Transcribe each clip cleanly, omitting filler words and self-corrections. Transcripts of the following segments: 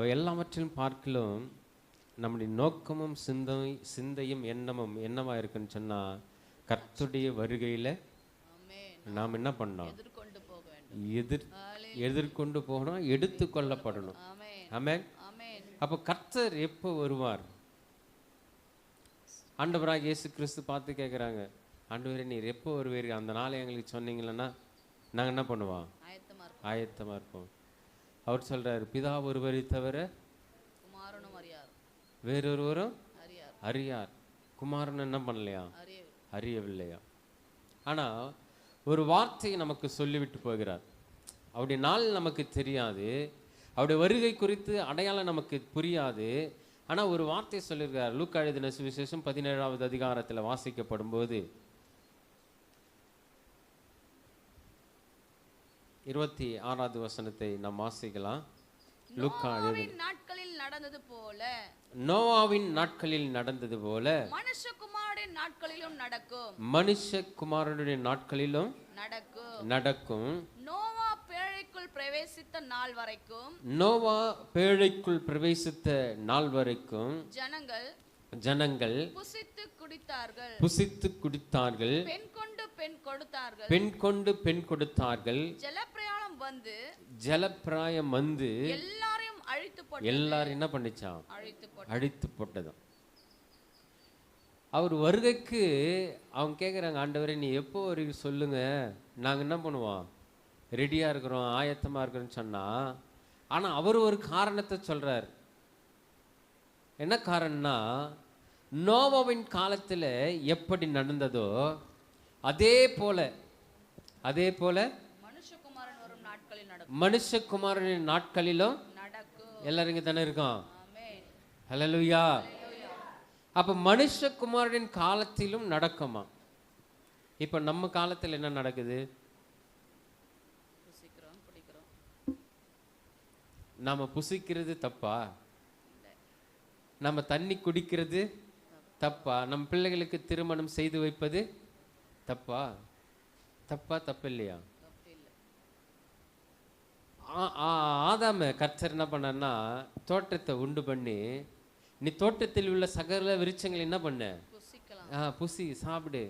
அவை எல்லாவற்றிலும் பார்க்கலும் நம்முடைய நோக்கமும் சிந்தையும் எண்ணமும் என்னவா இருக்குன்னு சொன்னா, கர்த்தருடைய வருகையில நாம் என்ன பண்ணோம்? எதிர்கொண்டு போகணும், எடுத்து கொள்ளப்படணும். ஆமென். அப்போ கர்த்தர் எப்போ வருவார்? ஆண்டவராக இயேசு கிறிஸ்து பார்த்து கேட்குறாங்க, ஆண்டவரே நீர் எப்போ வருவீர்? அந்த நாளை எங்களுக்கு சொன்னீங்களன்னா நாங்கள் என்ன பண்ணுவோம்? ஆயத்தமாக இருப்போம். அவர் சொல்றாரு, பிதா ஒருவரை தவிர வேறொருவரும் அறியார், குமாரன் என்ன பண்ணலையா? அறியவில்லையா? ஆனால் ஒரு வார்த்தையை நமக்கு சொல்லிவிட்டு போகிறார். அவருடைய நாள் நமக்கு தெரியாது, அவருடைய வருகை குறித்து அடையாளம் நமக்கு புரியாது. ஆனால் ஒரு வார்த்தை சொல்லியிருக்கார். லூக்கா எழுதின சுவிசேஷம் 17வது அதிகாரத்தில் வாசிக்கப்படும் போது 26வது வசனத்தை நாம் வாசிக்கலாம். நோவாவின் நாட்களில் நடந்தது போல, நோவாவின் நாட்களில் நடந்தது போல மனுஷகுமாரனுடைய நாட்களிலும் நடக்கும். மனுஷகுமாரனுடைய நாட்களிலும் நடக்கும். நோவா பேழைக்குள் பிரவேசித்த நாள் வரைக்கும், நோவா பேழைக்குள் பிரவேசித்த நாள் வரைக்கும் ஜனங்கள் புசித்து குடித்தார்கள், பெண் கொண்டு பெண் கொடுத்தார்கள். ஜலப்பிராயம் வந்து எல்லாரும் என்ன பண்ணிச்சான்? அழித்து போட்டதும். அவர் வருகைக்கு அவங்க கேட்குறாங்க, ஆண்டவரே நீ எப்போ வருவீங்க சொல்லுங்க, நாங்கள் என்ன பண்ணுவோம்? ரெடியாக இருக்கிறோம், ஆயத்தமாக இருக்கிறோன்னு சொன்னால். ஆனால் அவர் ஒரு காரணத்தை சொல்கிறார். என்ன காரணம்னா, நோவாவின் காலத்தில் எப்படி நடந்ததோ அதே போல மனுஷகுமாரனின் நாட்களிலும் எல்லாரும் இங்கே தானே இருக்கோம். ஹல்லேலூயா. அப்போ மனுஷகுமாரனின் காலத்திலும் நடக்குமா? இப்போ நம்ம காலத்தில் என்ன நடக்குது? நாம புசிக்கிறது தப்பா? நம்ம தண்ணி குடிக்கிறது தப்பா? நம்ம பிள்ளைகளுக்கு திருமணம் செய்து வைப்பது தப்பா? தப்பு இல்லையா? ஆதாம கர்த்தர் என்ன பண்ணா, தோட்டத்தை உண்டு பண்ணி, நீ தோட்டத்தில் உள்ள சகல விருட்சங்கள் என்ன பண்ண? புசி, சாப்பிடு,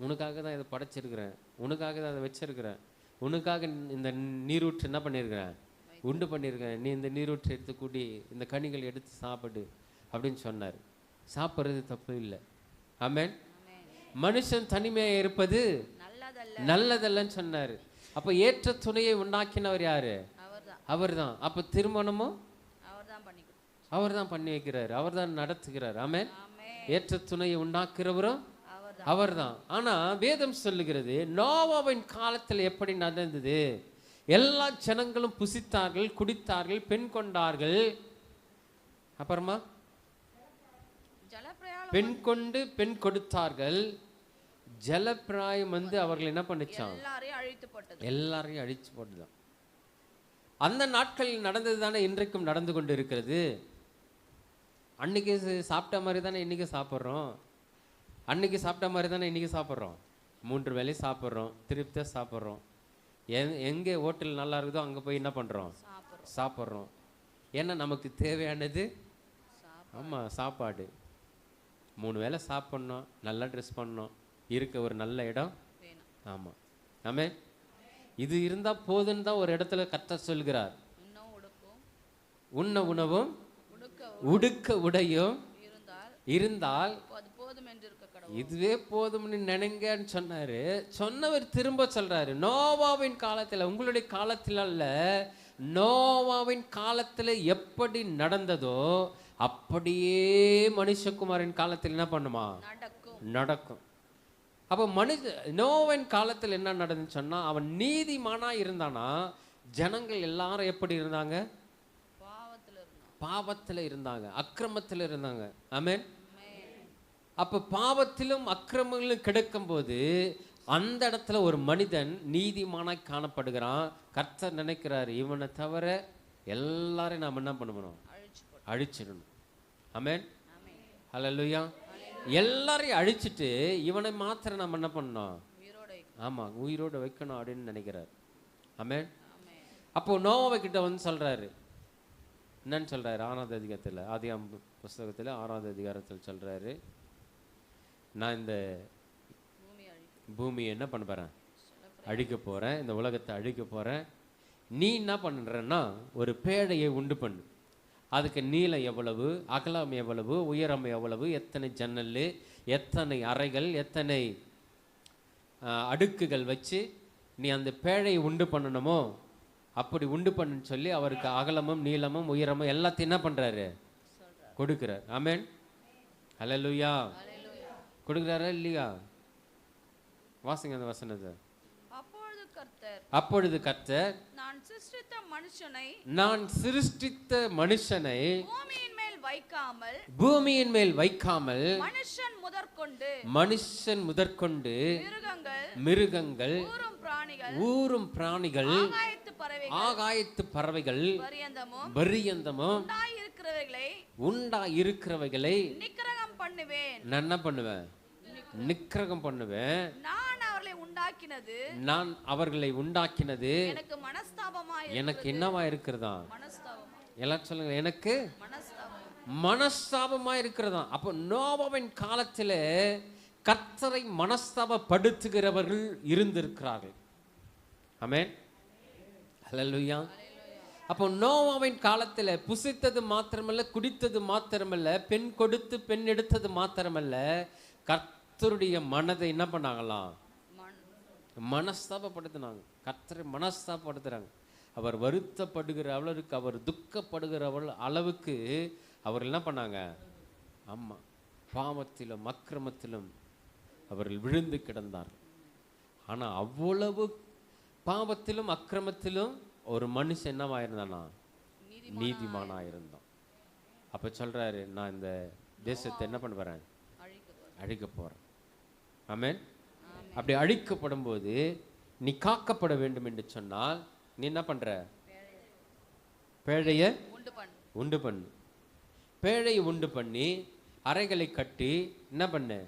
உனக்காக தான் இதை படைச்சிருக்கிறேன், உனக்காக தான் அதை வச்சிருக்கிறேன், உனக்காக இந்த நீரூற்று என்ன பண்ணியிருக்கிறேன்? உண்டு பண்ணியிருக்கிறேன், நீ இந்த நீரூற்று எடுத்து கூடி இந்த கனிகள் எடுத்து சாப்பிடு அப்படின்னு சொன்னார். சாப்பிட்றது தப்பு இல்லை. ஆமென். மனுஷன் தனிமையாக இருப்பது நல்லதல்லன்னு சொன்னார். அப்போ ஏற்ற துணையை உண்டாக்கினவர் யாரு? அவர் தான். அப்போ திருமணமும் அவர் தான் பண்ணி வைக்கிறார், அவர் தான் நடத்துகிறார். ஆமென். ஏற்ற துணையை உண்டாக்குறவரும் அவர் தான். ஆனால் வேதம் சொல்லுகிறது, நோவாவின் காலத்தில் எப்படி நடந்தது? எல்லா ஜனங்களும் புசித்தார்கள், குடித்தார்கள், பெண் கொண்டார்கள். அப்புறமா பெண் கொண்டு பெண் கொடுத்தார்கள். ஜலப்பிராயம் வந்து அவர்கள் என்ன பண்ணிச்சான்? எல்லாரையும் அழிச்சு போட்டுதான். அந்த நாட்களில் நடந்தது தானே இன்றைக்கும் நடந்து கொண்டு இருக்கிறது. அன்னைக்கு சாப்பிட்ட மாதிரி தானே இன்னைக்கு சாப்பிட்றோம். அன்னைக்கு சாப்பிட்ட மாதிரி தானே இன்னைக்கு சாப்பிட்றோம். 3 வேளையும் சாப்பிட்றோம், திருப்தியாக சாப்பிட்றோம். எங்கே ஹோட்டல் நல்லா இருக்குதோ அங்கே போய் என்ன பண்ணுறோம்? சாப்பிட்றோம். ஏன்னா நமக்கு தேவையானது ஆமாம் சாப்பாடு. 3 வேளை சாப்பிட்ணும், நல்லா ட்ரெஸ் பண்ணணும், இருக்க ஒரு நல்ல இடம். ஆமாம். ஆமே. இது இருந்தால் போதுன்னு தான் ஒரு இடத்துல கர்த்தர் சொல்கிறார். உண்ண உணவும் உடுக்க உடையும் இருந்தால் இதுவே போதும்னு நினைங்கன்னு சொன்னாரு. சொன்னவர் திரும்ப சொல்றாரு, நோவாவின் காலத்தில், உங்களுடைய காலத்தில் அல்ல, நோவாவின் காலத்தில் எப்படி நடந்ததோ அப்படியே மனுஷகுமாரின் காலத்தில் என்ன பண்ணுமா? நடக்கும். அப்போ நோவாவின் காலத்தில் என்ன நடந்துன்னு சொன்னா, அவன் நீதிமானா இருந்தானா, ஜனங்கள் எல்லாரும் எப்படி இருந்தாங்க? பாவத்தில் இருந்தாங்க, அக்கிரமத்தில் இருந்தாங்க. ஆமென். அப்போ பாவத்திலும் அக்கிரமங்களும் கிடைக்கும் போது அந்த இடத்துல ஒரு மனிதன் நீதிமானாய் காணப்படுகிறான். கர்த்தர் நினைக்கிறாரு, இவனை தவிர எல்லாரையும் நாம் என்ன பண்ணணும்? அழிச்சிடணும். ஆமென். ஹல்லேலூயா. எல்லாரையும் அழிச்சிட்டு இவனை மாத்திரம் நம்ம என்ன பண்ணணும்? ஆமாம், உயிரோடு வைக்கணும் அப்படின்னு நினைக்கிறார். ஆமென். அப்போ நோவா கிட்ட வந்து சொல்றாரு, என்னன்னு சொல்றாரு? 6வது அதிகாரத்தில், ஆதியாகமம் புஸ்தகத்தில் 6வது அதிகாரத்தில் சொல்றாரு, நான் இந்த பூமியை என்ன பண்ண போறேன்? அழிக்க போறேன். இந்த உலகத்தை அழிக்க போறேன். நீ என்ன பண்றன்னா ஒரு பேழையை உண்டு பண்ணு. அதுக்கு நீளம் எவ்வளவு, அகலம் எவ்வளவு, உயரம் எவ்வளவு, எத்தனை ஜன்னல், எத்தனை அறைகள், எத்தனை அடுக்குகள் வச்சு நீ அந்த பேழையை உண்டு பண்ணணுமோ அப்படி உண்டு பண்ணுன்னு சொல்லி அவருக்கு அகலமும் நீளமும் உயரமும் எல்லாத்தையும் என்ன பண்றாரு? கொடுக்கிறார். ஆமென், ஹல்லேலூயா. கொடுக்கிறாரா இல்லையா? வாசிங்க அந்த வசனத்தை. அப்பொழுது கர்த்தர் நான் சிருஷ்டித்த மனுஷனை பூமியின் மேல் வைக்காமல் மனுஷன் முதற்கொண்டு மிருகங்கள், ஊரும் பிராணிகள், ஆகாயத்து பறவைகள் பரியந்தமும் உண்டாயிருக்கிறவைகளை நான் என்ன பண்ணுவேன்? நிக்கிரகம் பண்ணுவேன். நான் அவர்களை உண்டாக்கினது எனக்கு என்னவா இருக்கிறதா? எல்லாரும் சொல்லுங்க, எனக்கு மனஸ்தாபமா இருக்கிறதா? அப்போ நோவாவின் காலத்தில் கர்த்தரை மனஸ்தாபப்படுத்துகிறவர்கள் இருந்திருக்கிறார்கள். ஆமென், ஹல்லேலூயா. அப்போ நோவாவின் காலத்தில் புசித்தது மாத்திரமல்ல, குடித்தது மாத்திரமல்ல, பெண் கொடுத்து பெண் எடுத்தது மாத்திரமல்ல, கர்த்தருடைய மனதை என்ன பண்ணாங்களாம்? மனஸ்தாபப்படுத்தினாங்க. கர்த்தரை மனஸ்தாபப்படுத்துறாங்க. அவர் வருத்தப்படுகிற அளவுக்கு, அவர் துக்கப்படுகிற அளவுக்கு அவர் என்ன பண்ணாங்க? ஆமா, பாவத்திலும் அக்கிரமத்திலும் அவர்கள் விழுந்து கிடந்தார்கள். ஆனா அவ்வளவு பாவத்திலும் அக்கிரமத்திலும் ஒரு மனுஷன் என்னவாயிருந்தானா? நீதிமானாயிருந்தான். அப்ப சொல்றாரு, நான் இந்த தேசத்தை என்ன பண்ண போறேன்? அழிக்க போறேன். ஆமென். அப்படி அழிக்கப்படும் போது நீ காக்கப்பட வேண்டும் என்று சொன்னால் நீ என்ன பண்ற? பேழையை உண்டு பண்ணு. பேழையை உண்டு பண்ணி அறைகளை கட்டி என்ன பண்ணு?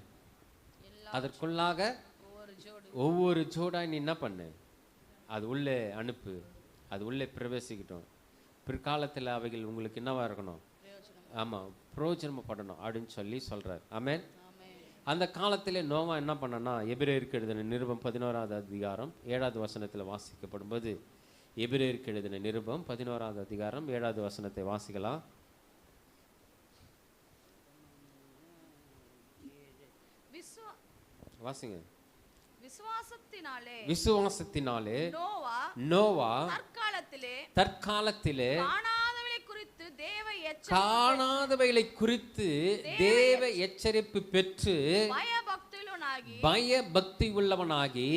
அதற்குள்ளாக ஒவ்வொரு ஜோடாய் நீ என்ன பண்ணு? அது உள்ளே அனுப்பு. அது உள்ளே பிரவேசிக்கட்டும். பிற்காலத்தில் அவைகள் உங்களுக்கு என்னவா இருக்கணும்? ஆமா, பிரயோஜனப்படணும் அப்படின்னு சொல்லி சொல்றார். ஆமென். அந்த காலத்திலே நோவா என்ன பண்ணனா, எபிரேயருக்கு எழுதின நிருபம் 11வது அதிகாரம் 7வது வசனத்தில் வாசிக்கப்படும் போது, எபிரேயருக்கு எழுதின நிருபம் 11வது அதிகாரம் 7வது வசனத்தை வாசிக்கலாம். வாசிங்க. விசுவாசத்தினாலே நோவா தற்காலத்திலே காணாதவைகளை குறித்து தேவ எச்சரிப்பு பெற்று பயபக்தி உள்ளவனாகி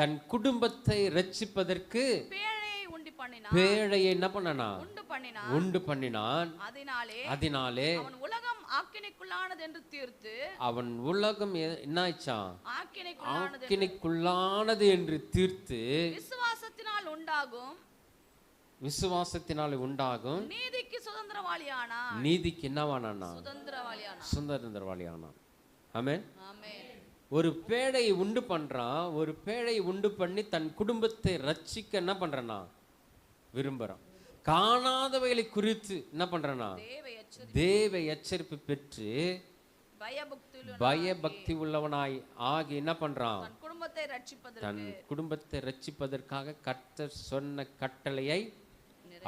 தன் குடும்பத்தை ரட்சிப்பதற்கு பேழையை என்ன பண்ணனா? உண்டு பண்ணினான். அதனாலே அவன் உலகம் என்னாச்சான்? ஆக்கினைக்குள்ளானது என்று தீர்த்து விசுவாசத்தினால் உண்டாகும் நீதிக்கு சுதந்திரவாளியானான். நீதிக்கு என்னவானானா? சுதந்திரவாளியானான். ஆமென். ஒரு பேழையை உண்டு பண்றான். ஒரு பேழையை உண்டு பண்ணி தன் குடும்பத்தை ரட்சிக்க என்ன பண்றானா? விரும்புறான். காணாதவைகளை குறித்து என்ன பண்றானா? தேவ எச்சரிப்பு பெற்று பயபக்தி உள்ளவனாய் ஆகி என்ன பண்றான்? தன் குடும்பத்தை ரட்சிப்பதற்காக கர்த்தர் சொன்ன கட்டளையை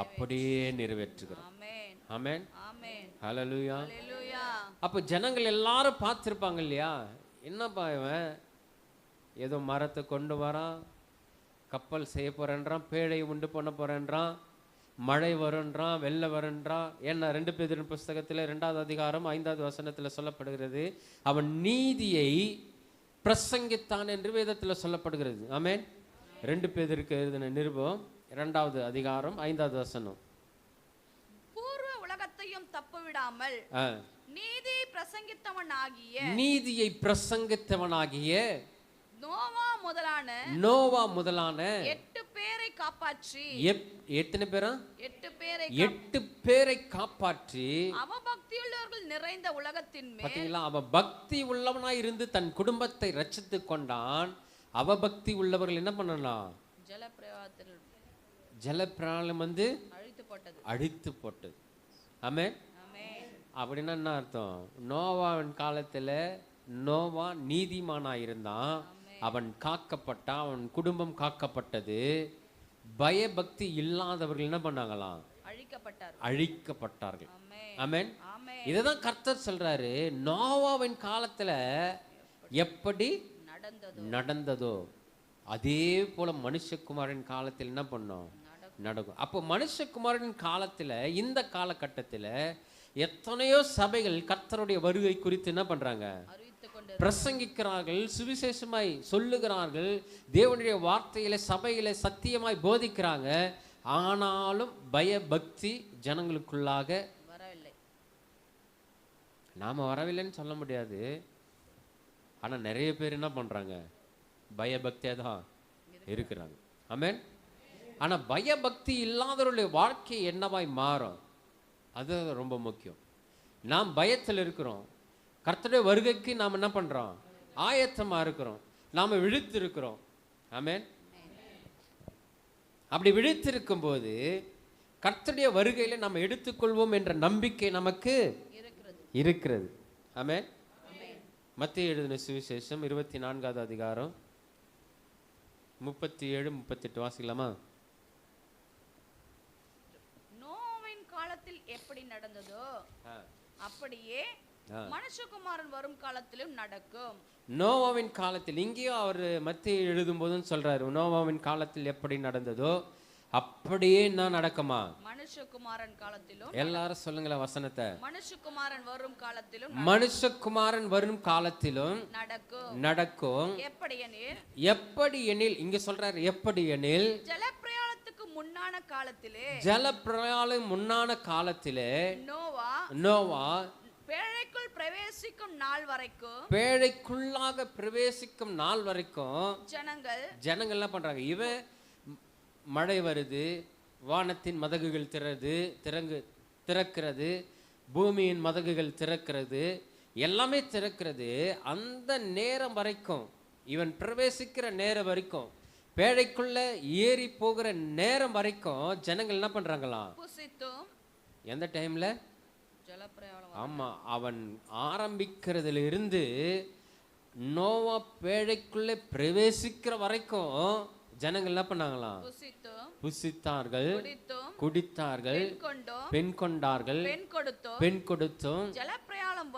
அப்படியே நிறைவேற்றுகிறான். ஆமென், ஹல்லேலூயா. அப்ப ஜனங்கள் எல்லாரும் பார்த்திருப்பாங்க இல்லையா? என்னப்பா இவன் ஏதோ மரத்தை கொண்டு வரான், கப்பல் செய்ய போறேன்றான், பேழை உண்டு பண்ண போறேன்றான், மழை வருன்றான், வெள்ளம் வருன்றான். ஏன்னா 2 பேதுரு புஸ்தகத்தில் 2வது அதிகாரம் 5வது வசனத்தில் சொல்லப்படுகிறது, அவன் நீதியை பிரசங்கித்தான் என்று வேதத்தில் சொல்லப்படுகிறது. ஆமென். 2 பேதுருக்கு எழுதின நிருபம் 2வது அதிகாரம் 5வது வசனம். பூர்வ உலகத்தையும் தப்பவிடாமல் நீதியை பிரசங்கித்தவனாகிய நோவா முதலான 8 பேரை காப்பாற்றி, எத்தனை பேரா? 8 பேரை காப்பாற்றி அவபக்தியுள்ளவர்கள் நிறைந்த உலகத்தின் மேல், பாத்தீங்களா? அவ பக்தி உள்ளவனாய் இருந்து தன் குடும்பத்தை ரட்சித்து கொண்டான். அவபக்தி உள்ளவர்கள் என்ன பண்ணலாம்? ஜலப்பிரளயம் வந்து அழித்து போட்டது. ஆமென். அப்படின்னா என்ன அர்த்தம்? நோவாவின் காலத்துல நோவா நீதிமானா இருந்தான், அவன் காக்கப்பட்டான், அவன் குடும்பம் காக்கப்பட்டது. பயபக்தி இல்லாதவர்கள் என்ன பண்ணாங்களாம்? அழிக்கப்பட்டார்கள். ஆமென். இததான் கர்த்தர் சொல்றாரு, நோவாவின் காலத்துல எப்படி நடந்ததோ அதே போல மனுஷகுமாரன் காலத்தில் என்ன பண்ணோம்? நடக்கும். அப்போ மனுஷகுமாரன் காலத்துல இந்த காலகட்டத்துல எத்தனையோ சபைகள் கர்த்தருடைய வருகை குறித்து என்ன பண்றாங்க? பிரசங்கிக்கிறார்கள், சுவிசேஷமாய் சொல்லுகிறார்கள், தேவனுடைய வார்த்தையில சபையில சத்தியமாய் போதிக்கிறாங்க. ஆனாலும் பயபக்தி ஜனங்களுக்குள்ளாக வரவில்லை. நாம வரவில்லைன்னு சொல்ல முடியாது. ஆனா நிறைய பேர் என்ன பண்றாங்க? பயபக்தியா தான் இருக்கிறாங்க. ஆமென். ஆனா பயபக்தி இல்லாதவருடைய வாழ்க்கை என்னவாய் மாறும்? அது ரொம்ப முக்கியம். நாம் பயத்தில் இருக்கிறோம், கர்த்தருடைய வருகைக்கு நாம் என்ன பண்றோம்? ஆயத்தமா இருக்கிறோம், நாம விழித்து இருக்கிறோம். ஆமென். அப்படி விழித்திருக்கும் போது கர்த்தருடைய வருகையில நாம் எடுத்துக்கொள்வோம் என்ற நம்பிக்கை நமக்கு இருக்கிறது. ஆமென். மத்தேயு எழுதின சுவிசேஷம் 24வது அதிகாரம் 37 38 வாசிக்கலாமா? நோவாவின் காலத்தில் எப்படி நடந்ததோ அப்படியே மனுஷகுமாரன் வரும் காலத்திலும் நடக்கும். நோவாவின் காலத்தில், இங்கேயும் அவர் மத்தேயு எழுதும் போதும் சொல்றாரு, நோவாவின் காலத்தில் எப்படி நடந்ததோ அப்படியே என்ன நடக்குமா? மனுஷகுமாரன் காலத்திலும். எல்லாரும் சொல்லுங்களேன் வசனத்தை. மனுஷகுமாரன் வரும் காலத்திலும், மனுஷகுமாரன் வரும் காலத்திலும் நடக்கும். எப்படி எனில் இங்க சொல்றாரு, எப்படி எனில் ஜலப்பிரயாணத்துக்கு முன்னான காலத்திலே, ஜலப்பிரயாணம் முன்னான காலத்திலே நோவா பேழைக்குள் பிரவேசிக்கும் நாள் வரைக்கும், பேழைக்குள்ளாக பிரவேசிக்கும் நாள் வரைக்கும் ஜனங்கள் என்ன பண்றாங்க? இவன் மழை வருது, வானத்தின் மதகுகள் திறக்கிறது, பூமியின் மதகுகள் திறக்கிறது, எல்லாமே திறக்கிறது. அந்த நேரம் வரைக்கும், இவன் பிரவேசிக்கிற நேரம் வரைக்கும், பேழைக்குள்ள ஏறி போகிற நேரம் வரைக்கும் ஜனங்கள் என்ன பண்றாங்களாம்? எந்த டைம்ல? ஆமா, அவன் ஆரம்பிக்கிறதுல இருந்து நோவா பேழைக்குள்ளே பிரவேசிக்கிற வரைக்கும் ஜனங்கள் என்ன பண்ணாங்களாம்? புசித்தார்கள், குடித்தார்கள், பெண் கொண்டார்கள், பெண் கொடுத்தும் ஜலப்பிரயாணம்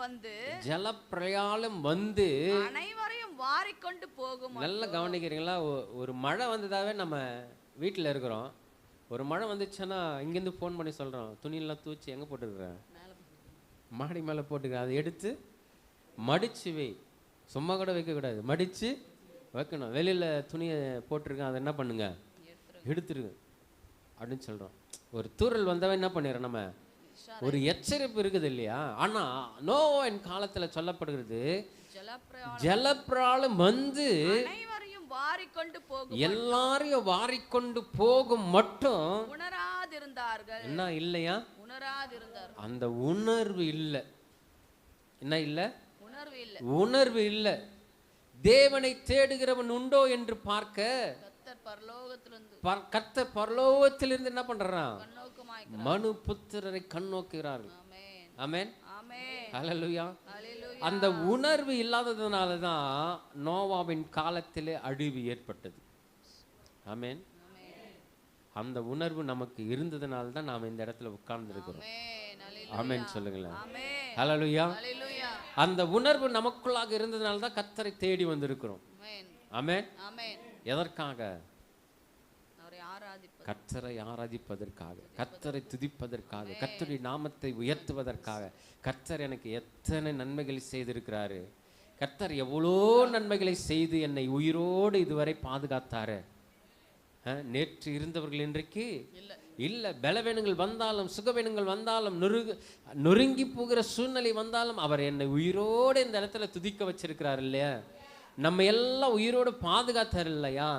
வந்து அனைவரையும் வாரிக்கொண்டு போகும். நல்லா கவனிக்கிறீங்களா? ஒரு மழை வந்ததாவே நம்ம வீட்டில் இருக்கிறோம், ஒரு மழை வந்துச்சுன்னா இங்கேருந்து ஃபோன் பண்ணி சொல்கிறோம், துணியெல்லாம் தூச்சி எங்கே போட்டுருக்குறேன்? மாடி மேலே போட்டுக்கிறேன், அதை எடுத்து மடிச்சு வை. சும்மா கூட வைக்கக்கூடாது, மடித்து வைக்கணும். வெளியில் துணியை போட்டிருக்கேன், அதை என்ன பண்ணுங்க? எடுத்துருங்க அப்படின்னு சொல்கிறோம். ஒரு தூரல் வந்தாவே என்ன பண்ணிடுறோம்? நம்ம ஒரு எச்சரிப்பு இருக்குது இல்லையா? ஆனால் நோவாவின் காலத்தில் சொல்லப்படுகிறது, ஜலப்பிரளயம் வந்து எல்லாரையும் வாரிக்கொண்டு போகும் மட்டும் உணராதிருந்தார்கள். என்ன இல்லையா? உணராதிருந்தார்கள். அந்த உணர்வு இல்லை. என்ன இல்லை? உணர்வு இல்லை. தேவனை தேடுகிறவன் உண்டோ என்று பார்க்க கர்த்தர் பரலோகத்திலிருந்து என்ன பண்றான்? மனு புத்திரரை கண்ணோக்குகிறார்கள். ஆமென். ஹல்லேலூயா. அந்த உணர்வு இல்லாததுனால தான் நோவாவின் காலத்திலே அழிவு ஏற்பட்டது. ஆமென். அந்த உணர்வு நமக்கு இருந்ததுனால தான் நாம் இந்த இடத்துல உட்கார்ந்து இருக்கிறோம். ஆமென் சொல்லுங்களேன். ஹல்லேலூயா. அந்த உணர்வு நமக்குள்ளாக இருந்ததுனால தான் கர்த்தரை தேடி வந்திருக்கிறோம். ஆமென். எதற்காக? கர்த்தரை ஆராதிப்பதற்காக, கர்த்தரை துதிப்பதற்காக, கர்த்தருடைய நாமத்தை உயர்த்துவதற்காக. கர்த்தர் எனக்கு எத்தனை நன்மைகளை செய்திருக்கிறாரு, கர்த்தர் எவ்வளோ நன்மைகளை செய்து என்னை உயிரோடு இதுவரை பாதுகாத்தாரு. நேற்று இருந்தவர்கள் இன்றைக்கு இல்லை. பலவீனங்கள் வந்தாலும், சுகவீனங்கள் வந்தாலும், நொறுங்கி போகிற சூழ்நிலை வந்தாலும் அவர் என்னை உயிரோடு இந்த இடத்துல துதிக்க வச்சிருக்கிறார் இல்லையா? நம்ம எல்லாம் உயிரோடு பாதுகாத்தார் இல்லையா?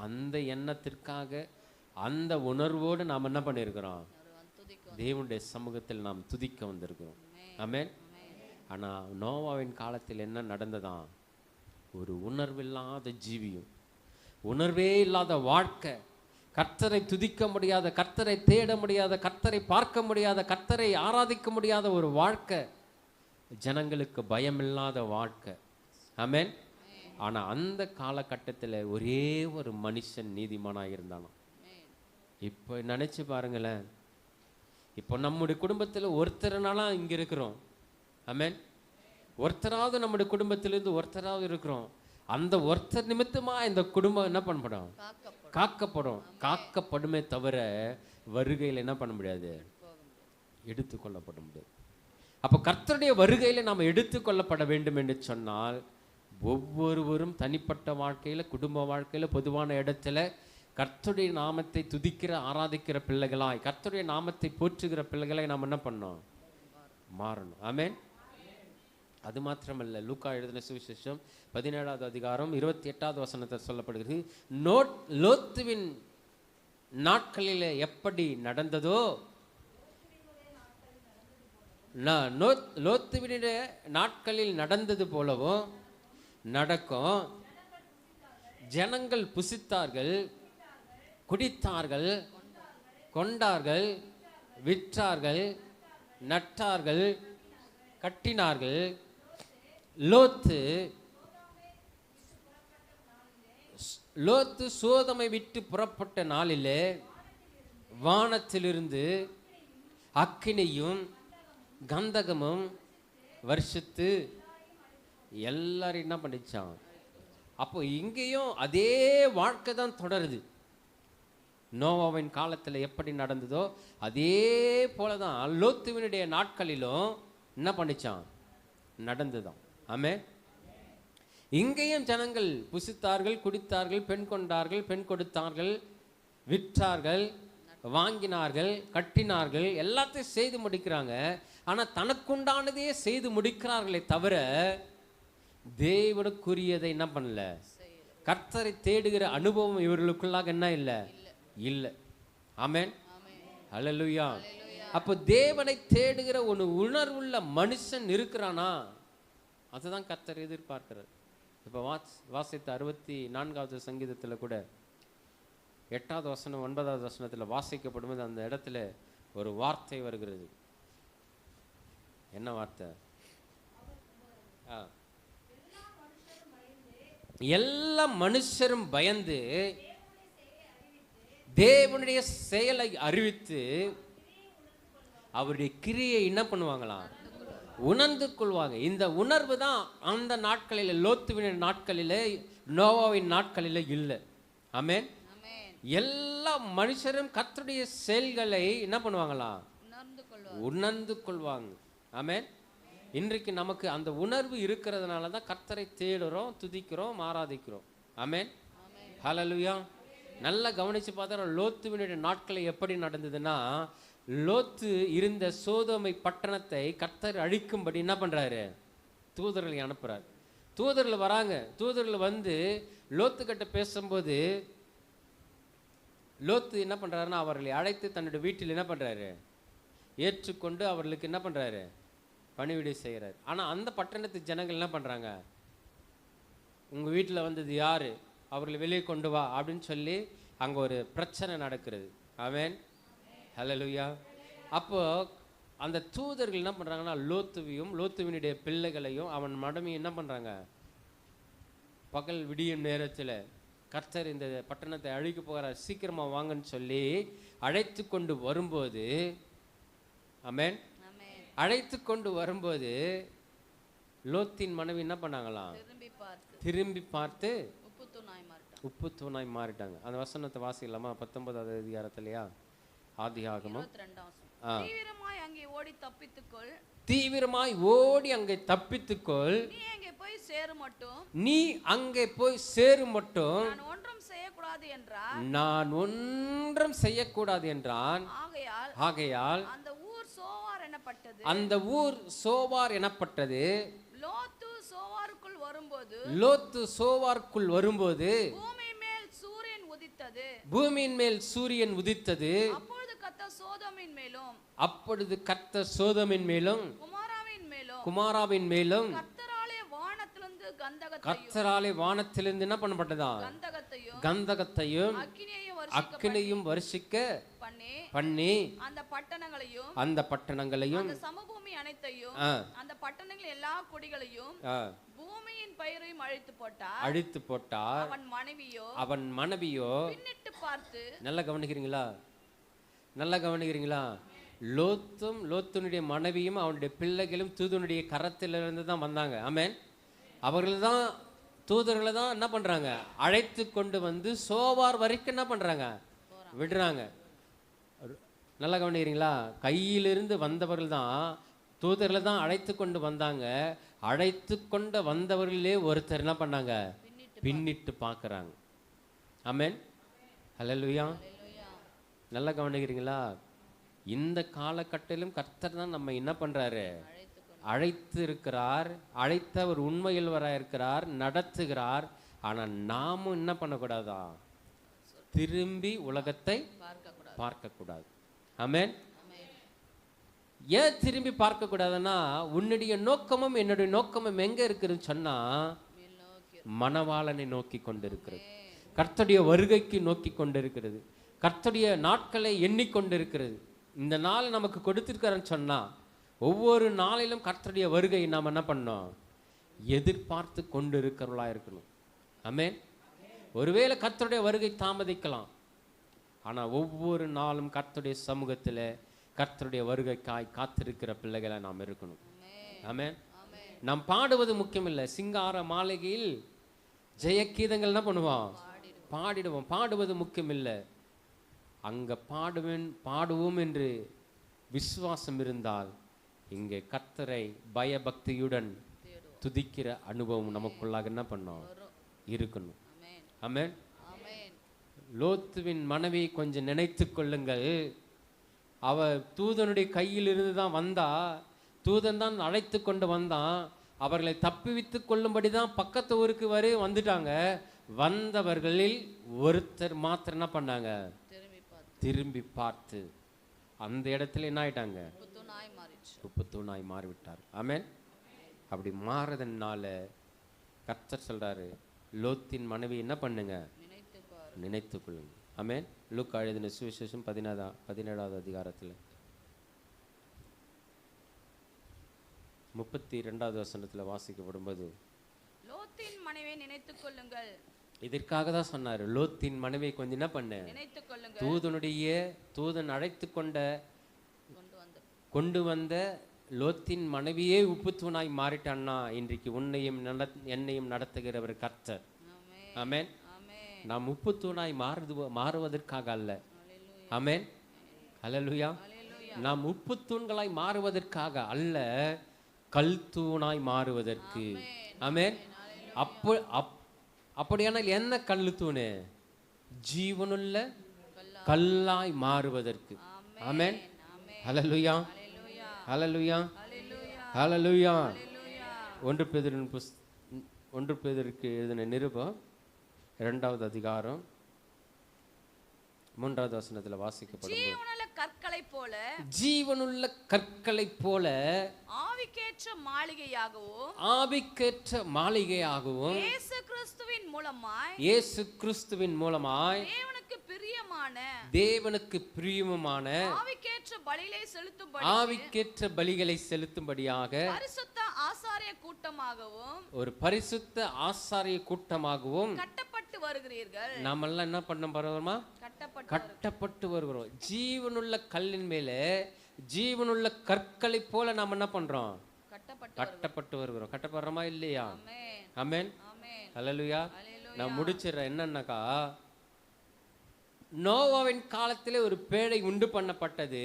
அந்த எண்ணத்திற்காக, அந்த உணர்வோடு நாம் என்ன பண்ணியிருக்கிறோம்? தேவனுடைய சமூகத்தில் நாம் துதிக்க வந்திருக்கிறோம். ஆமென். ஆனால் நோவாவின் காலத்தில் என்ன நடந்ததான்? ஒரு உணர்வில்லாத ஜீவியம், உணர்வே இல்லாத வாழ்க்கை, கர்த்தரை துதிக்க முடியாத, கர்த்தரை தேட முடியாத, கர்த்தரை பார்க்க முடியாத, கர்த்தரை ஆராதிக்க முடியாத ஒரு வாழ்க்கை, ஜனங்களுக்கு பயமில்லாத வாழ்க்கை. ஆமென். ஆனா அந்த காலகட்டத்தில் ஒரே ஒரு மனுஷன் நீதிமானாக இருந்தானோ. இப்போ நினைச்சு பாருங்களேன், இப்போ நம்முடைய குடும்பத்தில் ஒருத்தர்னால இங்க இருக்கிறோம். ஆமென். ஒருத்தராவது நம்முடைய குடும்பத்திலிருந்து ஒருத்தராவது இருக்கிறோம். அந்த ஒருத்தர் நிமித்தமா இந்த குடும்பம் என்ன பண்ணப்படும்? காக்கப்படும். காக்கப்படுமே தவிர வருகையில் என்ன பண்ண முடியாது? எடுத்துக்கொள்ளப்பட முடியாது. அப்போ கர்த்தருடைய வருகையில் நாம் எடுத்துக்கொள்ளப்பட வேண்டும் என்று சொன்னால், ஒவ்வொருவரும் தனிப்பட்ட வாழ்க்கையில, குடும்ப வாழ்க்கையில, பொதுவான இடத்துல கர்த்தருடைய நாமத்தை துதிக்கிற, ஆராதிக்கிற பிள்ளைகளாய், கர்த்தருடைய நாமத்தை போற்றுகிற பிள்ளைகளாய் நாம் என்ன பண்ணோம்? மாறணும். ஆமென். அது மாத்திரமல்ல, லூக்கா எழுதின சுவிசேஷம் 17வது அதிகாரம் 28வது வசனத்தில் சொல்லப்படுகிறது, லோத்துவின் நாட்களில் எப்படி நடந்ததோ, லோத்துவினுடைய நாட்களில் நடந்தது போலவும் நடக்கும். ஜனங்கள் புசித்தார்கள், குடித்தார்கள், கொண்டார்கள், விற்றார்கள், நட்டார்கள், கட்டினார்கள். லோத்து சோதமை விட்டு புறப்பட்ட நாளிலே வானத்திலிருந்து அக்கினியும் கந்தகமும் வருஷத்து எல்லாரும் என்ன பண்ணிச்சான். அப்போ இங்கேயும் அதே வாழ்க்கை தான் தொடருது. நோவாவின் காலத்தில் எப்படி நடந்ததோ அதே போலதான் லோத்துவினுடைய நாட்களிலும் என்ன பண்ணிச்சான்? நடந்துதான். ஆமென். இங்கேயும் ஜனங்கள் புசித்தார்கள், குடித்தார்கள், பெண் கொண்டார்கள், பெண் கொடுத்தார்கள், விற்றார்கள், வாங்கினார்கள், கட்டினார்கள், எல்லாத்தையும் செய்து முடிக்கிறாங்க. ஆனா தனக்குண்டானதையே செய்து முடிக்கிறார்களே தவிர தேவனுக்குரியதை என்ன பண்ணல, கர்த்தரை தேடுகிற அனுபவம் இவர்களுக்குள்ளாக என்ன இல்லை இல்லை. ஆமென். ஹல்லேலூயா. அப்போ தேவனை தேடுகிற ஒரு உணர்வுள்ள மனுஷன் இருக்கிறானா, அதுதான் கர்த்தர் எதிர்பார்க்கிறார். இப்போ வாசித்த 64வது சங்கீதத்தில் கூட 8வது வசனம் 9வது வசனத்தில் வாசிக்கப்படும்போது அந்த இடத்துல ஒரு வார்த்தை வருகிறது. என்ன வார்த்தை? எல்லா மனுஷரும் பயந்து தேவனுடைய செயலை அறிவித்து அவருடைய கிரியை என்ன பண்ணுவாங்களாம்? உணர்ந்து கொள்வாங்க. இந்த உணர்வு தான் அந்த நாட்களில், லோத்துவின் நாட்களிலே, நோவாவின் நாட்களில் இல்லை. ஆமென். எல்லா மனுஷரும் கர்த்தருடைய செயல்களை என்ன பண்ணுவாங்களாம்? உணர்ந்து கொள்வாங்க. ஆமென். இன்றைக்கு நமக்கு அந்த உணர்வு இருக்கிறதுனால தான் கர்த்தரை தேடுறோம், துதிக்கிறோம், ஆராதிக்கிறோம். ஆமென். ஹல்லேலூயா. நல்லா கவனிச்சு பார்த்தா லோத்துவினுடைய நாட்களை எப்படி நடந்ததுன்னா, லோத்து இருந்த சோதோமை பட்டணத்தை கர்த்தர் அழிக்கும்படி என்ன பண்றாரு? தூதர்களை அனுப்புறாரு. தூதர்கள் வராங்க. தூதர்கள் வந்து லோத்து கிட்ட பேசும்போது லோத்து என்ன பண்றாருன்னா, அவர்களை அழைத்து தன்னுடைய வீட்டில் என்ன பண்றாரு? ஏற்றுக்கொண்டு அவர்களுக்கு என்ன பண்றாரு? பணிவிடை செய்கிறார். ஆனா அந்த பட்டணத்து ஜனங்கள் என்ன பண்றாங்க? உங்க வீட்டில் வந்தது யாரு? அவர்களை வெளியே கொண்டு வா அப்படின்னு சொல்லி அங்க ஒரு பிரச்சனை நடக்கிறது. ஆமென். ஹல்லேலூயா. அப்போ அந்த தூதர்கள் என்ன பண்றாங்கன்னா, லோத்துவையும் லோத்துவினுடைய பிள்ளைகளையும் அவன் மடமையும் என்ன பண்றாங்க? பகல் விடியும் நேரத்தில் கர்த்தர் இந்த பட்டணத்தை அழிக்க போகிறார், சீக்கிரமா வாங்கன்னு சொல்லி அழைத்து கொண்டு வரும்போது, ஆமென், அழைத்து கொண்டு வரும்போது லோத்தின் மனைவி என்ன பண்ணாங்களாம்? திரும்பி பார்த்து உப்பு தூணாய் மாறிட்டாங்க. அந்த வசனத்தை வாசிக்கலாமா? 19வது அதிகாரத்திலையா? ஆதியாகமம். தீவிரமாய் அங்கே ஓடி தப்பித்துக்கொள். தீவிரமாய் ஓடி அங்கே தப்பித்துக்கொள். நீ அங்கே போய் சேரும் மட்டும். நீ அங்கே போய் சேரும் மட்டும். நான் ஒன்றும் செய்யக்கூடாது என்றான். நான் ஒன்றும் செய்யக்கூடாது என்றான். ஆகையால் அந்த ஊர் சோவார் எனப்பட்டது. அந்த ஊர் சோவார் எனப்பட்டது. லோத்து சோவாருக்குள் வரும்போது, லோத்து சோவாருக்குள் வரும்போது பூமியின் மேல் சூரியன் உதித்தது. பூமியின் மேல் சூரியன் உதித்தது. அப்பொழுது கர்த்தர் சோதோமின் மேலும், அப்பொழுது கர்த்தர் சோதோமின் மேலும் குமாராவின் மேலும் கர்த்தராலே வானத்திலிருந்து கந்தகத்தையும், கர்த்தராலே வானத்திலிருந்து என்ன பண்ணப்பட்டதா? கந்தகத்தையும் அக்கினியையும் அக்கினியும் வருஷிக்க பண்ணி பண்ணி அந்த பட்டணங்களையும் அந்த சமபூமி அனைத்தையும் அந்த பட்டணங்களின் எல்லா குடிகளையும் பூமியின் பயிரையும் அழித்து போட்டார். அவன் மனைவியோ பின்னிட்டு பார்த்து, நல்லா கவனிக்கிறீங்களா? லோத்துனுடைய மனைவியும் அவனுடைய பிள்ளைகளும் தூதனுடைய கரத்திலிருந்து தான் வந்தாங்க. ஆமென். அவர்கள் தான் தூதர்களை தான் என்ன பண்றாங்க, அழைத்து கொண்டு வந்து சோவார் வரைக்கும் என்ன பண்றாங்க, விடுறாங்க. நல்லா கவனிக்கிறீங்களா? கையிலிருந்து வந்தவர்கள் தான் தூதர்களை தான் அழைத்து கொண்டு வந்தாங்க. அழைத்து கொண்ட வந்தவர்களே ஒருத்தர் என்ன பண்ணாங்க, பின்னிட்டு பார்க்கறாங்க. ஆமென். ஹல்லேலூயா. நல்லா கவனிக்கிறீங்களா? இந்த காலகட்டத்திலும் கர்த்தர் தான் நம்ம என்ன பண்றாரு, அழைத்து இருக்கிறார். அழைத்தவர் உண்மையுள்ளவராக இருக்கிறார், நடத்துகிறார். ஆனா நாமும் என்ன பண்ணக்கூடாதா, திரும்பி உலகத்தை பார்க்க கூடாது. ஆமென். ஏன் திரும்பி பார்க்க கூடாதுன்னா, உன்னுடைய நோக்கமும் என்னுடைய நோக்கமும் எங்க இருக்குதுன்னு சொன்னா, மணவாளனை நோக்கி கொண்டிருக்கிறது, கர்த்தருடைய வருகைக்கு நோக்கி கொண்டிருக்கிறது, கர்த்தருடைய நாட்களை எண்ணிக்கொண்டிருக்கிறது. இந்த நாள் நமக்கு கொடுத்திருக்காருன்னு சொன்னா, ஒவ்வொரு நாளிலும் கர்த்தருடைய வருகை நாம் என்ன பண்ணோம், எதிர்பார்த்து கொண்டு இருக்கிறவர்களா இருக்கணும். ஆமென். ஒருவேளை கர்த்தருடைய வருகை தாமதிக்கலாம், ஆனா ஒவ்வொரு நாளும் கர்த்தருடைய சமூகத்தில் கர்த்தருடைய வருகைக்காய் காத்திருக்கிற பிள்ளைகளை நாம் இருக்கணும். ஆமென். நாம் பாடுவது முக்கியம் இல்லை. சிங்கார மாளிகையில் ஜெயகீதங்கள் என்ன பண்ணுவோம், பாடிடுவோம். பாடுவது முக்கியம் இல்லை. அங்க பாடுவோம் என்று விசுவாசம் இருந்தால் இங்கே கர்த்தரை பயபக்தியுடன் துதிக்கிற அனுபவம் நமக்குள்ளாக என்ன பண்ணோம், இருக்கணும். ஆமென். லோத்துவின் மனைவி கொஞ்சம் நினைத்து கொள்ளுங்கள். அவ தூதனுடைய கையில் இருந்து தான் வந்தா, தூதன் தான் அழைத்து கொண்டு வந்தான். அவர்களை தப்பிவித்து கொள்ளும்படி தான் பக்கத்து ஊருக்கு வந்துட்டாங்க. வந்தவர்களில் ஒருத்தர் மாத்திரம் என்ன பண்ணாங்க, திரும்பி பார்த்து அந்த இடத்துல என்ன ஆயிட்டாங்க, உப்பு தூணாய் மாறிவிட்டார். ஆமென். அப்படி மாறதுனால கர்த்தர் சொல்றாரு, லோத்தின் மனைவி என்ன பண்ணுங்க, நினைத்து கொள்ளுங்க. ஆமென். லூக்கா எழுதின சுவிசேஷம் 17வது அதிகாரத்தில் 32வது வசனத்தில் வாசிக்கப்படும்போது, லோத்தின் மனைவியை நினைத்துக் கொள்ளுங்கள். இதற்காக தான் சொன்னாரு, லோத்தின் மனைவியை கொஞ்சம் என்ன பண்ணு, தூதன் அழைத்து கொண்டு வந்த லோத்தின் மனைவியே உப்பு தூணாய் மாறிட்டான்னா, இன்றைக்கு உன்னையும் என்னையும் நடத்துகிறவர் கர்த்தர். ஆமென். நாம் உப்பு தூணாய் மாறுவதற்காக அல்ல. ஆமென். ஹல்லேலூயா. நாம் உப்பு தூண்களாய் மாறுவதற்காக அல்ல, கல் தூணாய் மாறுவதற்கு. ஆமென். அப்படியானால் என்ன கல்லு தூணு, ஜீவனுள்ள கல்லாய் மாறுவதற்கு. ஆமென். ஹல்லேலூயா. ஹல்லேலூயா. ஹல்லேலூயா. 1 பேதுருக்கு எழுதின நிருபம் 2வது அதிகாரம் 3வது வசனத்தில் வாசிக்கப்படும், ஜீவனுள்ள கற்களைப் போல ஆவிக்கேற்ற மாளிகையாகவும் இயேசு கிறிஸ்துவின் மூலமாய் தேவனுக்கு பிரியமான ஆவிக்கேற்ற பலிகளை செலுத்தும்படியாக ஒரு பரிசுத்த ஆசாரிய கூட்டமாகவும் கட்டப்பட்டு வருகிறீர்கள். நாம எல்லாம் என்ன பண்ண போறோமா, கட்டப்பட்டு வருகிறோம். ஜீவனுள்ள கல்லின் மேல ஜீவனுள்ள கற்களை போல நாம் என்ன பண்றோம், கட்டப்பட்டு வருகிறோம். கட்டப்படுறோமா இல்லையா? ஆமென். ஹல்லேலூயா. நான் முடிச்சிடுறேன். என்னன்னாக்கா, நோவாவின் காலத்திலே ஒரு பேழை உண்டு பண்ணப்பட்டது.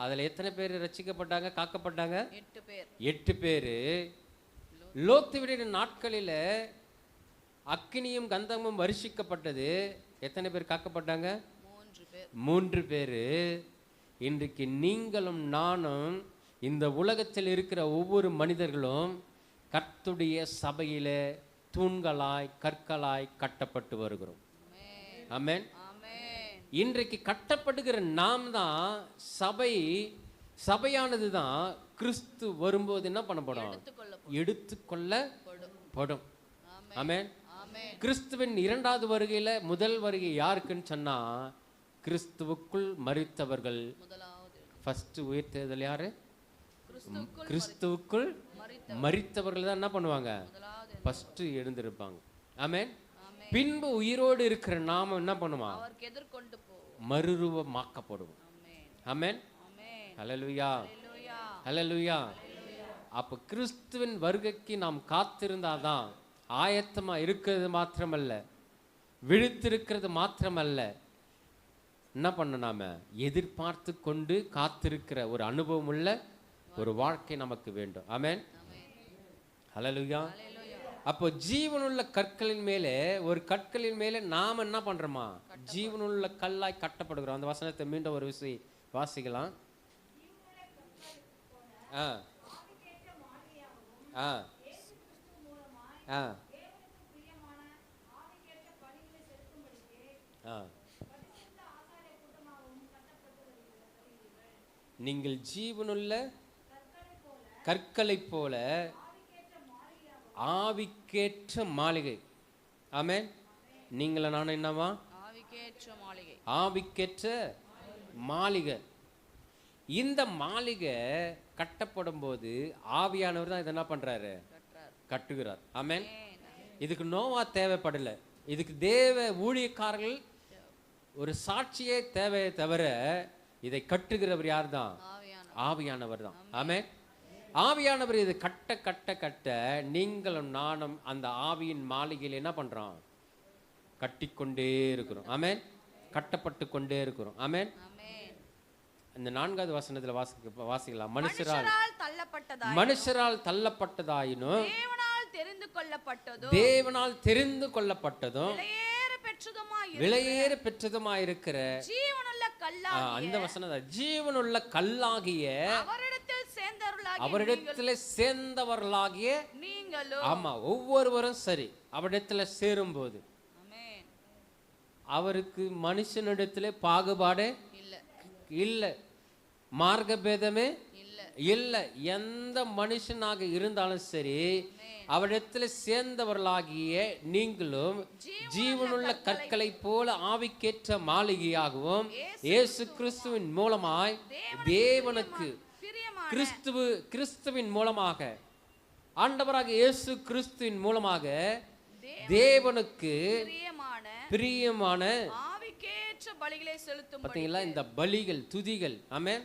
அதுல எத்தனை பேர் ரட்சிக்கப்பட்டாங்க, காக்கப்பட்டாங்க? 8 பேர். லோத்துவின் நாட்களில அக்கினியும் கந்தமும் வருஷிக்கப்பட்டது. எத்தனை பேர் காக்கப்பட்டாங்க? 3 பேர். இன்றைக்கு நீங்களும் நானும் இந்த உலகத்தில் இருக்கிற ஒவ்வொரு மனிதர்களும் கர்த்தருடைய சபையில தூண்களாய் கற்களாய் கட்டப்பட்டு வருகிறோம். ஆமென். இன்றைக்கு கட்டப்படுகிற நாம் தான் சபையானது தான் கிறிஸ்து வரும்போது என்ன பண்ணப்படும், எடுத்துக்கொள்ளப்படும். ஆமென். கிறிஸ்துவின் இரண்டாவது வருகையில முதல் வருகை யாருக்குன்னு சொன்னா கிறிஸ்துவுக்குள் மரித்தவர்கள். ஃபர்ஸ்ட் உயிர்த்தெழுதல் யாரு? கிறிஸ்துவுக்குள் மரித்தவர்கள் தான் என்ன பண்ணுவாங்க? ஃபர்ஸ்ட் எழுந்திருப்பாங்க. ஆமென். பின்பு உயிரோடு இருக்கிற நாம என்ன பண்ணுமா? மறுரூபமாக்கப்படுவோம். ஆமென். ஹல்லேலூயா, ஹல்லேலூயா. அப்ப கிறிஸ்துவின் வருகைக்கு நாம் காத்திருந்தாதான், ஆயத்தமா இருக்கிறது மாத்திரமல்ல, விழித்திருக்கிறது மாத்திரமல்ல, என்ன பண்ண நாம எதிர்பார்த்து கொண்டு காத்திருக்கிற ஒரு அனுபவம் உள்ள ஒரு வாழ்க்கை நமக்கு வேண்டும். ஆமென். ஹல்லேலூயா. அப்போ ஜீவனுள்ள கற்களின் மேலே, ஒரு கற்களின் மேலே நாம் என்ன பண்றோமா? ஜீவனுள்ள கல்லாய் கட்டப்படுகிறோம். அந்த வசனத்தை மீண்டும் ஒரு விஷயம் வாசிக்கலாம். ஆ ஆ ஆ ஆ நீங்கள் ஜீவனுள்ள கற்களைப் போல ஆவிக்கேற்ற மாளிகை. ஆமென். நீங்கள நான் என்னவா? ஆவிக்கேற்ற மாளிகை. இந்த மாளிகை கட்டப்படும் போது ஆவியானவர் தான் இதை என்ன பண்றாரு? கட்டுகிறார். ஆமென். இதுக்கு நோவா தேவைப்படல. இதுக்கு தேவ ஊழியக்காரர்கள் ஒரு சாட்சியே தேவையை தவிர இதை கட்டுகிறவர் யார் தான்? ஆவியானவர் தான். ஆமென். ஆவியானவர் இதை கட்ட கட்ட கட்ட நீங்களும் நானும் அந்த ஆவியின் மாளிகையில் என்ன பண்றோம்? கட்டிக்கொண்டே இருக்கிறோம். ஆமென். கட்டப்பட்டு கொண்டே இருக்கிறோம். ஆமென். இந்த 4வது வசனத்துல வாசிக்கலாம். மனுஷரால் தள்ளப்பட்டதாயினும் தேவனால் தெரிந்து கொள்ளப்பட்டதும் விலையேற பெற்றதுமாயிருக்கிற அந்த வசனம் ஜீவனுள்ள கல்லாகிய அவரிடத்துல சேர்ந்தவர்களாகிய நீங்களும். ஆமா, ஒவ்வொருவரும் சரி அவரிடத்துல சேரும் போது அவருக்கு மனுஷனிடத்துல பாகுபாடே இல்ல, மார்க்க பேதமே இல்ல. எந்த மனுஷனாக இருந்தாலும் சரி அவரிடத்துல சேர்ந்தவர்களாகிய நீங்களும் ஜீவனுள்ள கற்களை போல ஆவிக்கேற்ற மாளிகையாகவும் இயேசு கிறிஸ்துவின் மூலமாய் தேவனுக்கு கிறிஸ்துவின் மூலமாக ஆண்டவராக இயேசு கிறிஸ்துவின் மூலமாக தேவனுக்கு பிரியமான ஆவிக்கேற்ற பலிகளை செலுத்தும். பாத்தீங்களா இந்த பலிகள், துதிகள். ஆமென்.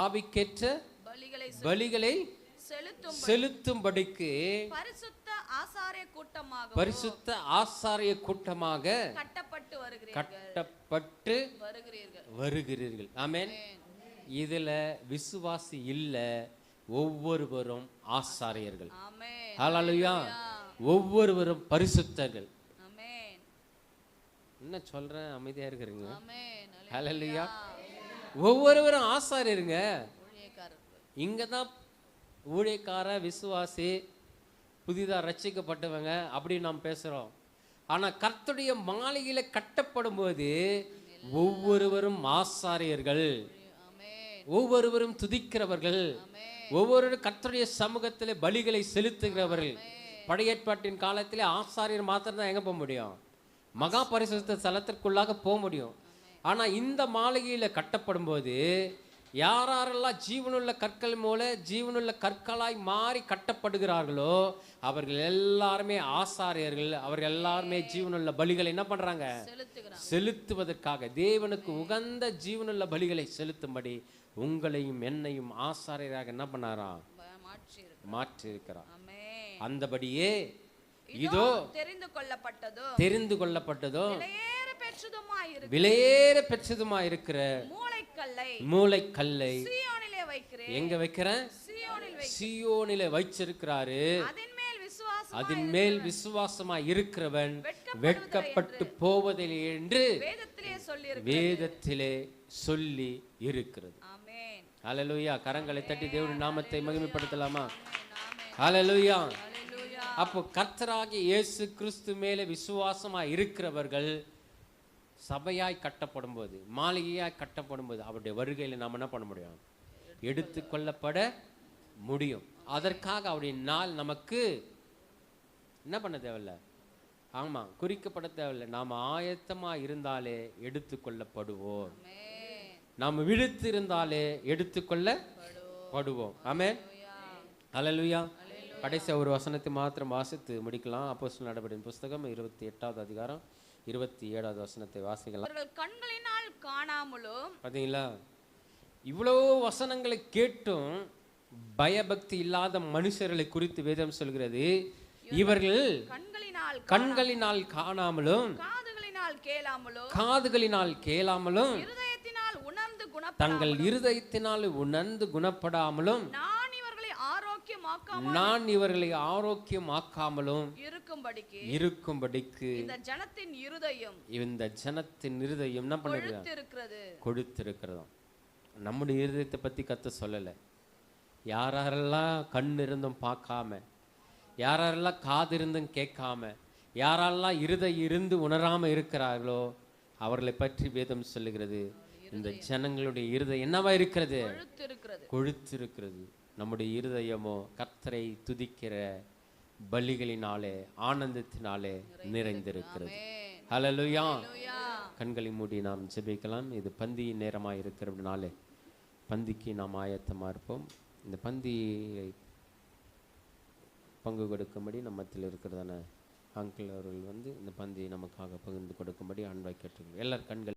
ஆவிக்கேற்ற பலிகளை செலுத்தும்படிக்கு பரிசுத்த ஆசாரிய கூட்டமாக கட்டப்பட்டு வருகிறீர்கள். ஆமென். இதுல விசுவாசி இல்ல, ஒவ்வொருவரும் ஆசாரியர்கள். ஹல்லேலூயா. ஒவ்வொருவரும் பரிசுத்தர்கள். என்ன சொல்றேன்? அமைதியா இருக்கிறீங்க. ஹல்லேலூயா. ஒவ்வொருவரும் ஆசாரியருங்க. இங்கதான் ஊழியக்கார, விசுவாசி, புதிதா ரட்சிக்கப்பட்டவங்க அப்படி நாம் பேசுறோம். ஆனா கர்த்தருடைய மாளிகையில கட்டப்படும் போது ஒவ்வொருவரும் ஆசாரியர்கள், ஒவ்வொருவரும் துதிக்கிறவர்கள், ஒவ்வொருவரும் கர்த்தருடைய சமூகத்திலே பலிகளை செலுத்துகிறவர்கள். பழைய ஏற்பாட்டின் காலத்திலே ஆசாரியர் மாத்திரம் தான் எங்க போக முடியும்? மகா பரிசுத்த ஸ்தலத்திற்குள்ளாக போக முடியும். ஆனா இந்த மாளிகையில கட்டப்படும் போது யாரெல்லாம் ஜீவனுள்ள கற்கள் மூல ஜீவனுள்ள கற்களாய் மாறி கட்டப்படுகிறார்களோ அவர்கள் எல்லாருமே ஆசாரியர்கள். அவர்கள் எல்லாருமே ஜீவனுள்ள பலிகளை என்ன பண்றாங்க? செலுத்துவதற்காக தேவனுக்கு உகந்த ஜீவனுள்ள பலிகளை செலுத்தும்படி உங்களையும் என்னையும் ஆசாரியராக என்ன பண்ணாராம்? மாற்றி இருக்கிறார். அந்தபடியே இதோ தெரிந்து கொள்ளப்பட்டதோ விலையேற பெற்றதுமாயிருக்கிற மூளைக்கல்லை எங்க வைக்கிறேன்? சீயோனிலே வைச்சிருக்கிறாரு. அதன் மேல் விசுவாசமா இருக்கிறவன் வெட்கப்பட்டு போவதில்லை என்று வேதத்திலே சொல்லி இருக்கிறது. ஹல்லேலூயா. கரங்களை தட்டி தேவனுடைய நாமத்தை மகிமைப்படுத்தலாமா? ஹல்லேலூயா. அப்போ கர்த்தராகிய இயேசு கிறிஸ்து மேலே விசுவாசமா இருக்கிறவர்கள் சபையாய் கட்டப்படும் போது, மாளிகையாய் கட்டப்படும் போது அவருடைய வருகையில் நாம் என்ன பண்ண முடியும்? எடுத்து கொள்ளப்பட முடியும். அதற்காக அவருடைய நாள் நமக்கு என்ன பண்ண தேவையில்ல? ஆமா, குறிக்கப்பட தேவையில்லை. நாம் ஆயத்தமா இருந்தாலே எடுத்துக்கொள்ளப்படுவோம். நாம் விழித்து இருந்தாலே எடுத்துக்கொள்ளப்படுவோம். ஆமென். ஹல்லேலூயா. கடைசி ஒரு வசனத்தை மாத்திரம் வாசித்து முடிக்கலாம். அப்போஸ்தலர் நடபடியின் புஸ்தகம் 28வது அதிகாரம் 27வது வசனத்தை வாசிக்கலாம். அவர்கள் கண்களினால் காணாமலும். பாத்தீங்களா, இவ்வளோ வசனங்களை கேட்டும் பயபக்தி இல்லாத மனுஷர்களை குறித்து வேதம் சொல்கிறது, இவர்கள் கண்களினால் காணாமலும் காதுகளினால் கேளாமலும் தங்கள் இருதயத்தினால் உணர்ந்து குணப்படாமலும் நான் இவர்களை ஆரோக்கியமாக்காமலும் இருக்கும்படிக்கு இந்த ஜனத்தின் இருதயம் என்ன பண்ணுகிறது? கொடுத்திருக்கிறதாம். நம்முடைய இருதயத்தை பத்தி கர்த்தர் சொல்லலை. யாரெல்லாம் கண் இருந்தும் பார்க்காம, யாரெல்லாம் காது இருந்தும் கேட்காம, யாரெல்லாம் இருதயம் இருந்து உணராம இருக்கிறார்களோ அவர்களை பற்றி வேதம் சொல்லுகிறது, இந்த ஜனங்களுடைய இருதயம் என்னவா இருக்கிறது? கொழுத்திருக்கிறது. நம்முடைய இருதயமோ கர்த்தரை துதிக்கிற பலிகளினாலே ஆனந்தத்தினாலே நிறைந்திருக்கிறது. ஹல்லேலூயா. கண்களை மூடி நாம் ஜெபிக்கலாம். இது பந்தி நேரமாக இருக்கிறதுனாலே பந்திக்கு நாம் ஆயத்தமாக இருப்போம். இந்த பந்தியை பங்கு கொடுக்கும்படி நம்ம மத்தியில் இருக்கிறதான அங்கிள் அவர்கள் இந்த பந்தியை நமக்காக பகிர்ந்து கொடுக்கும்படி அன்பாய் கேட்டுக்கொள்கிறேன். எல்லார் கண்கள்